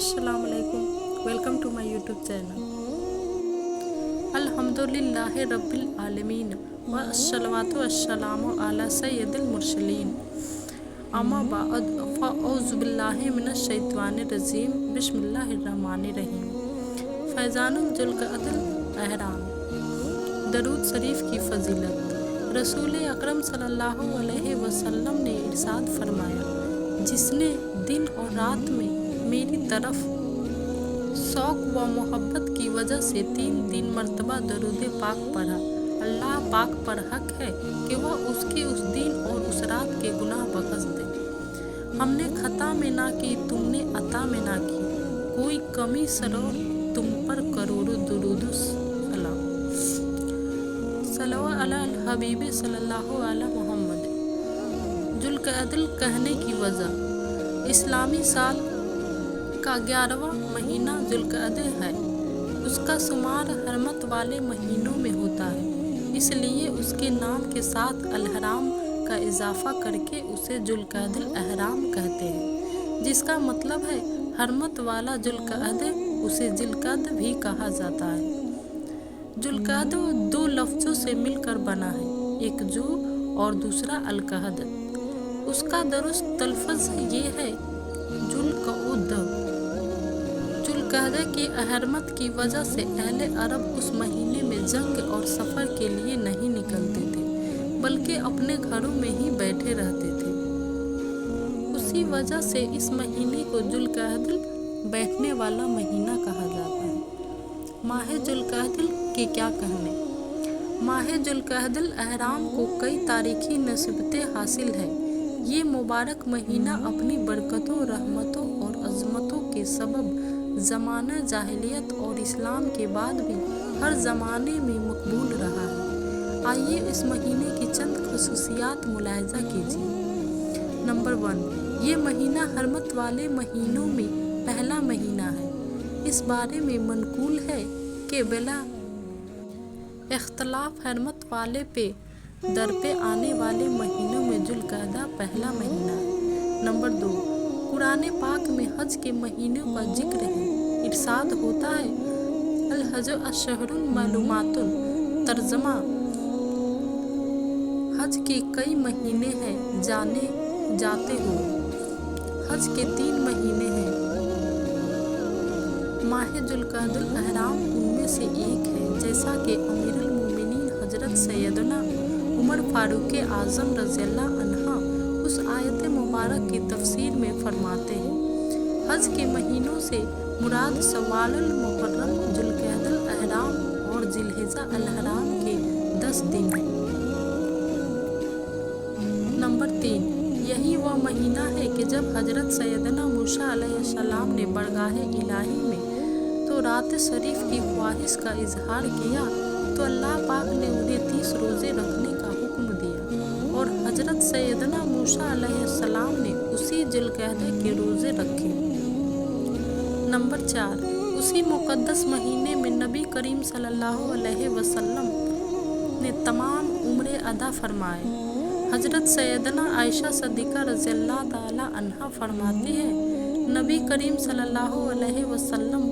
अस्सलाम वालेकुम, welcome to my YouTube channel. अल्हम्दुलिल्लाहि रब्बिल आलमीन व अस्सलातु वस्सलामु अला सय्यदिल मुरसलीन। अम्मा बाद फ़अऊज़ु बिल्लाहि मिनश शैतानिर रजीम, बिस्मिल्लाहिर रहमानिर रहीम। फैज़ानुल जुल्क़अदल अहराम। दरूद शरीफ की फ़जीलत। रसूल अकरम सल्लल्लाहु अलैहि वसल्लम ने इरशाद फरमाया, जिसने दिन और रात में मेरी तरफ शौक़ व मोहब्बत की वजह से 3 मरतबा दरूद पाक पढ़ा, अल्लाह पाक पर हक है कि वह उसके उस दिन और उस रात के गुनाह बख्श दे। हमने खता में ना की, तुमने अता में ना की, कोई कमी सरोर तुम पर करोड़ों दुरूद सलाम। सल्लल्लाहु अला हबीब सल्लल्लाहु अला मोहम्मद। जुल्क़अदल कहने की वजह, इस्लामी साल का 11वां महीना जुल्क़अदल है। उसका शुमार हरमत वाले महीनों में होता है, इसलिए उसके नाम के साथ अलहराम का इजाफा करके उसे जुल्क़अदल अहराम कहते हैं, जिसका मतलब है हरमत वाला जुल्क़अद। उसे जिल्क़अद भी कहा जाता है। जुल्क़अद 2 लफ्ज़ों से मिलकर बना है, एक जू और दूसरा अलक़अद। उसका दुरुस्त तलफ़्ज़ ये है जुल्क़उद। जुल्क़अद की अहरमत की वजह से अहले अरब उस महीने में जंग और सफ़र के लिए नहीं निकलते थे, बल्कि अपने घरों में ही बैठे रहते थे। उसी वजह से इस महीने को जुल्क़अद बैठने वाला महीना कहा जाता है। माह जुल्क़अद के क्या कहने। माह जुल्क़अद अहराम को कई तारीखी नस्बतें हासिल है। ये मुबारक महीना अपनी बरकतों, रहमतों और अज़मतों के सबब ज़माना जाहिलियत और इस्लाम के बाद भी हर ज़माने में मकबूल रहा है। आइए इस महीने की चंद ख़ुसूसियात मुलाहिज़ा कीजिए। नंबर 1, ये महीना हरमत वाले महीनों में पहला महीना है। इस बारे में मनकूल है कि बिला इख्तलाफ हरमत वाले पे दर पे आने वाले महीनों में जुल्क़अद पहला महीना है। नंबर 2, कुरान पाक में हज के महीनों का जिक्र है। इरशाद होता है, अल हज अशहरुल मालूमातुन। तर्जमा, हज के कई महीने हैं, जाने जाते हो। हज के 3 महीने हैं। माह जुल्क़अद अहराम उनमें से एक है, जैसा कि अमीरुल मोमिनीन हजरत सैयदना उमर फारूक आज़म रज़ियल्लाहु अन्हा उस आयत मुबारक की तफसीर में फरमाते हैं। हज के महीनों से मुराद सवालुल मुहर्रम, जुल्क़अद अहराम और जिलहिज्जा अल-हराम के 10 दिन हैं। नंबर 3, यही वह महीना है कि जब हजरत सैयदना मूसा अलैहिस्सलाम ने बरगाहे इलाही में तो रात शरीफ की ख्वाहिश का इजहार किया, तो अल्लाह पाक ने उन्हें 30 रोज़े रखने का हुक्म दिया और हजरत सैयदना मूसा अलैहिस्सलाम ने उसी जुल्क़अद के रोज़े रखे। नंबर 4, उसी मुक़द्दस महीने में नबी करीम सल्लल्लाहु अलैहि वसल्लम ने तमाम उम्रे अदा फरमाए। हजरत सैयदना आयशा सिद्दीक़ा रज़ियल्लाहु ताला अन्हा फरमाती है, नबी करीम सल्लल्लाहु अलैहि वसल्लम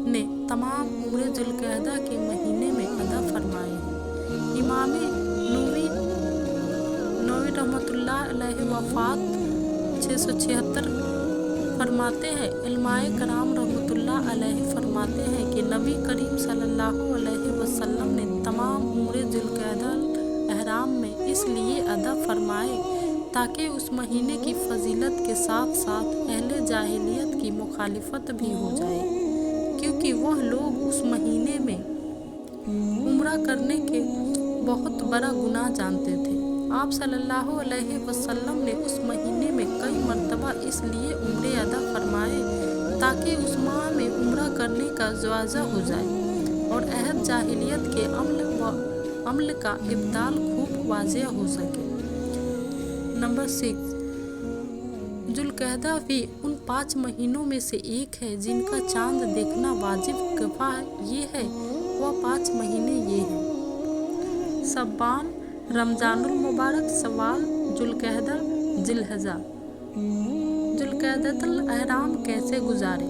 ने तमाम उम्रे जुल्क़अद के महीने में अदा फरमाए हैं। इमाम नववी रहमतुल्लाह अलैहि वफ़ात 676 फरमाते हैं। उलमाए कराम रहमतुल्लाह अलैहि फरमाते हैं कि नबी करीम सल्लल्लाहु अलैहि वसल्लम ने तमाम उम्रे जुल्क़अद अहराम में इसलिए अदा फरमाए ताकि उस महीने की फजीलत के साथ साथ अहले जाहिलियत की मुखालिफत भी हो जाए, क्योंकि वह लोग उस महीने में उम्रा करने के बहुत बड़ा गुनाह जानते थे। आप सल्लल्लाहु अलैहि वसल्लम ने उस महीने में कई मरतबा इसलिए उम्रे अदा फरमाए ताकि उस माह में उम्रा करने का जवाज़ा हो जाए और अहद जाहिलियत के अमल का इब्ताल खूब वाज़ेह हो सके। नंबर 6, जुल्क़अद भी उन 5 महीनों में से एक है जिनका चांद देखना वाजिब किफ़ाया ये है। वह 5 महीने ये हैं: शअबान, रमज़ानुल मुबारक, सवाल, जुल्क़अद, जिलहिज्जा। जुल्क़अद अहराम कैसे गुजारे।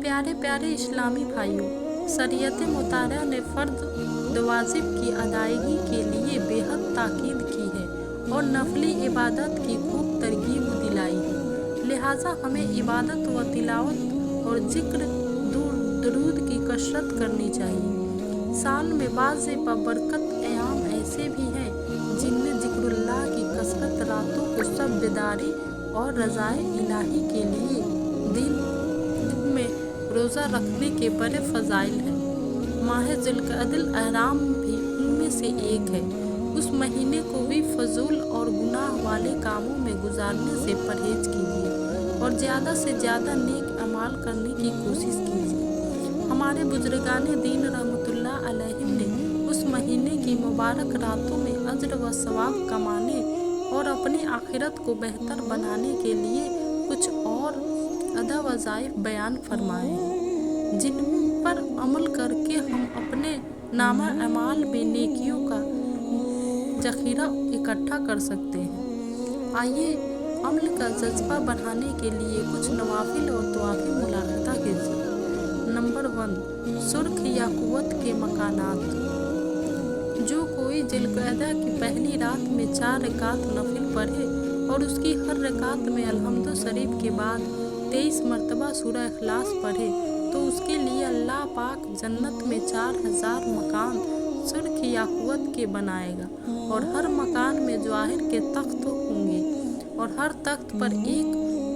प्यारे प्यारे इस्लामी भाइयों, शरीयत मुताहरा ने फ़र्द वाजिब की अदायगी के लिए बेहद ताकीद की है और नफली इबादत की खूब तरगीब दिलाई है। लिहाजा हमें इबादत व तिलावत और जिक्र दरूद की कसरत करनी चाहिए। साल में बाज़ बबरकत अयाम ऐसे भी हैं जिनमें जिक्रुल्लाह की कसरत रातों को सब बेदारी और रज़ाए इलाही के लिए दिन में रोज़ा रखने के बड़े फ़ज़ाइल हैं। माह ज़ुल्क़अदल अहराम भी उनमें से एक है। उस महीने को भी फजूल और गुनाह वाले कामों में गुजारने से परहेज कीजिए और ज़्यादा से ज़्यादा नेक अमाल करने की कोशिश कीजिए। हमारे बुजुर्गाने दीन रहमतुल्लाह अलैहिम ने उस महीने की मुबारक रातों में अज्र व सवाब कमाने और अपनी आखिरत को बेहतर बनाने के लिए कुछ और अदा वज़ाइफ बयान फरमाए हैं, जिन पर अमल करके हम अपने नामा अमाल में नेकियों का ज़ख़ीरा इकट्ठा कर सकते हैं। आइए अमल का जज्बा बढ़ाने के लिए कुछ नवाफिल और दुआफी मुलाहज़ा कीजिए। नंबर 1, सुर्ख याकूत के मकानात। जो कोई ज़िल्क़अदा की पहली रात में 4 रकात नफिल पढ़े और उसकी हर रकात में अल्हम्दु शरीफ के बाद 23 मरतबा सूरह इखलास पढ़े तो उसके लिए अल्लाह पाक जन्नत में 4000 मकान सुर्ख याकूत के बनाएगा और हर मकान में जवाहिर के तख्त होंगे और हर तख्त पर एक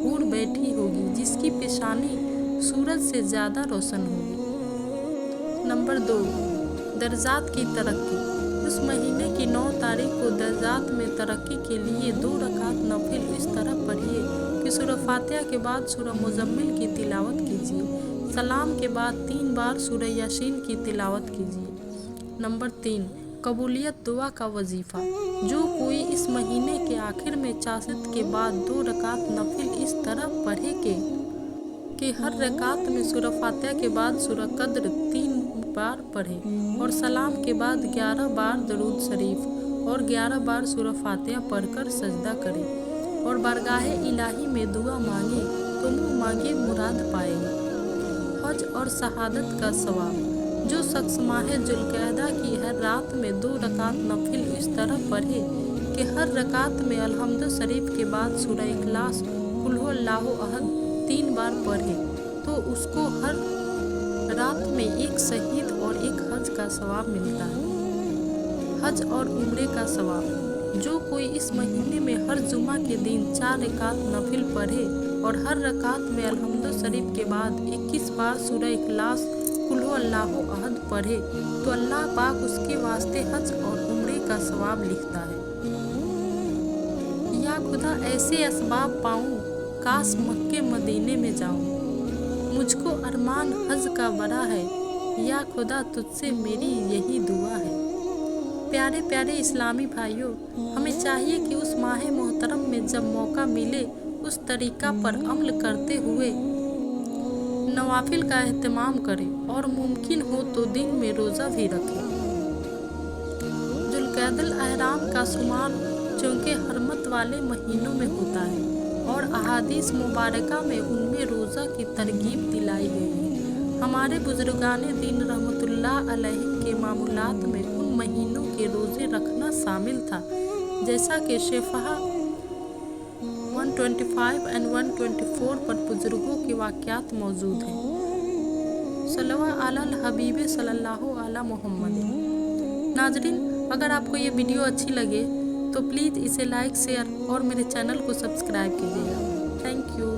हूर बैठी होगी जिसकी पेशानी सूरज से ज़्यादा रोशन होगी। नंबर 2, दर्जात की तरक्की। उस महीने की 9 तारीख को दर्जात में तरक्की के लिए 2 रकात नफिल इस तरह पढ़िए कि सूरह फातिहा के बाद सूरह मुज़म्मिल की तिलावत कीजिए। सलाम के बाद 3 बार सूरह यासीन की तिलावत कीजिए। नंबर 3, कबूलियत दुआ का वजीफ़ा। जो कोई इस महीने के आखिर में चाशत के बाद 2 रकात नफिल इस तरह पढ़े कि हर रकात में सूरह फातिहा के बाद सूरह कद्र 3 बार पढ़े और सलाम के बाद 11 बार दरूद शरीफ और 11 बार सूरह फातिहा पढ़कर सजदा करे और बारगाहे इलाही में दुआ मांगे तो मुँह मांगे मुराद पाएगा। हज और शहादत का सवाब। जो शख्स माह ज़ुल्क़अदा की हर रात में 2 रकात नफिल इस तरह पढ़े कि हर रकात में अल्हम्दु शरीफ के बाद सूरह इखलास कुल हुवल्लाहु अहद 3 बार पढ़े तो उसको हर रात में एक शहीद और एक हज का सवाब मिलता है। हज और उम्रे का सवाब। जो कोई इस महीने में हर जुमा के दिन 4 रकात नफिल पढ़े और हर रकात में अल्हम्दु शरीफ के बाद 21 बार सूरह इखलास कुल हुवल्लाहु अहद पढ़े तो अल्लाह पाक उसके वास्ते हज और उम्रे का सवाब लिखता है। या खुदा ऐसे असबाब पाऊँ, काश मक्के मदीने में जाऊँ। मुझको अरमान हज का बड़ा है, या खुदा तुझसे मेरी यही दुआ है। प्यारे प्यारे इस्लामी भाइयों, हमें चाहिए कि उस माह मोहतरम में जब मौका मिले उस तरीक़ा पर अमल करते हुए नवाफिल का एहतमाम करें और मुमकिन हो तो दिन में रोज़ा भी रखें। ज़ुल्क़अदल अहराम का शुमार चूँकि हरमत वाले महीनों में होता है और अहादीस मुबारका में उनमें रोज़ा की तरगीब दिलाई गई है। हमारे बुजुर्गाने दीन रहमतुल्लाह अलैहिम के मामूलात में उन महीनों के रोज़े रखना शामिल था, जैसा कि शेफ़ा 125 और 124 पर बुजुर्गों के वाक़यात मौजूद हैं। सल्लल्लाहु अलल हबीब सल्लल्लाहु अला मुहम्मद। नाज़रीन, अगर आपको ये वीडियो अच्छी लगे तो प्लीज़ इसे लाइक, शेयर और मेरे चैनल को सब्सक्राइब कीजिएगा। Thank you.